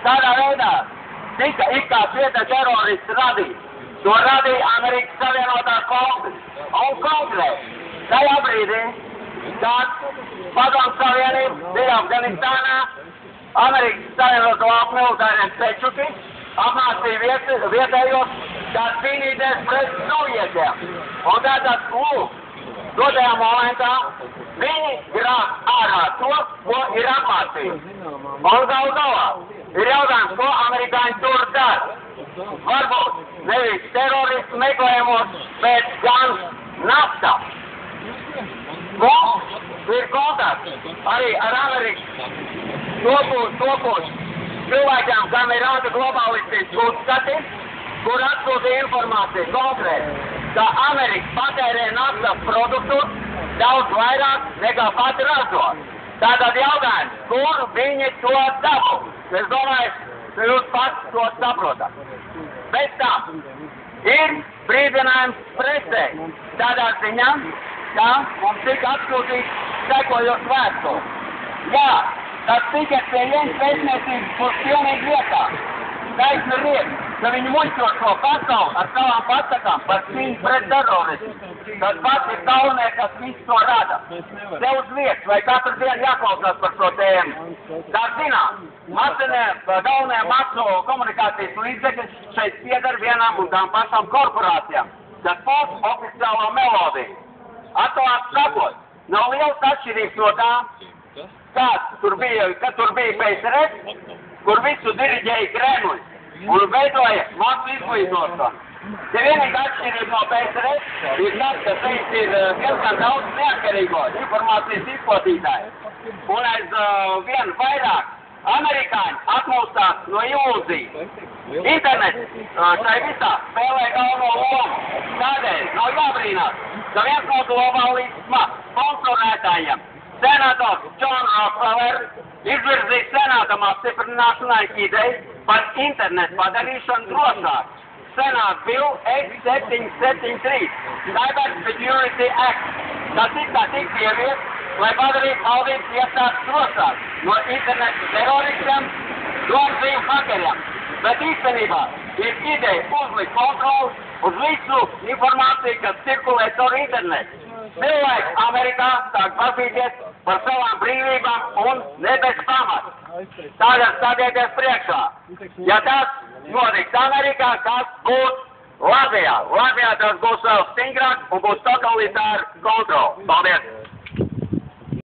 Tādā veidā tika it kā vieta terorists radīts. To radīja Amerikas Savienotās valstis. Un konkrēti, tajā brīdī, kad Padomju Savienība bija Afganistānā, Amerikas Savienoto valstu militārie spečuki apmācīja vietējos, kā cīnīties pret sovietiem. Un tātad, lūk, dotajā momentā viņi grāb ārā to, ko ir apmācījuši. Un galu galā ir jautājums, ko amerikāņi tur dara. Varbūt nevis teroristu meklējumos, bet gan naftā. Mums ir kontakts arī ar Amerikas topošu cilvēkiem, kam ir antiglobālistisks uzskati, kur atsūtīja informāciju konkrēti, ka Amerika patērē naftas produktus daudz vairāk nekā pati ražo. Tātad jautājums, kur viņi to dabū? Es domāju, ka jūs pats to saprotat. Pēc tam ir brīdinājums presē tādā ziņā, ka mums tika atsūtīts sekojošs vēstules. Jā, tas tika pie jums pēcniecības būs pilnīgi vietā. Taisni riet, ka viņi muļķo šo pasauli ar savām pasakām par cīņu pret terorismu. Tas pats ir galvenais, kas visu to rada. Te uz vietas, vai katru dienu jāklausās par šo tēmu. Tā zinām, galvenajā masu komunikācijas līdzekļi šeit pieder vienām un tām pašām korporācijām, kas pauž oficiālo melodiju. Atklāti sakot, nav liels atšķirības no tā, kad tur bija PSRS, kur visu diriģēja Kremlis un veidoja masu izglītošanu. Te vienīgā atšķirība no PSRS ir tas, ka šeit ir diezgan daudz neatkarīgo informācijas izplatītāju. Un aiz vien vairāk amerikāņi atmūstās no ilūzijas. Internets šai visā spēlē galveno lomu. Tādēļ nav jābrīnās, ka viens no globālisma sponsorētājiem, senators John Rockefeller, izvirzīja senātam apstiprināšanai ideju par internetu padarīšanu drošāku. Senāts Bill X773, Cyber Security Act, kas tika ieviest, lai padarītu valdības iestādes drošāk no internetu teroristiem, dorsīm hakeriem. Bet īstenībā ir ideja uzlikt kontroli uz visu informāciju, kas cirkulē caur internetu. Cilvēki Amerikā sāk pasīties par savām brīvībām un ne bez pamata. Tādēļ stādieties priekšā. Ja tas notiks Amerikā, kas būs Latvijā? Latvijā tas būs vēl stingrāk un būs totalitāra kontrola. Paldies!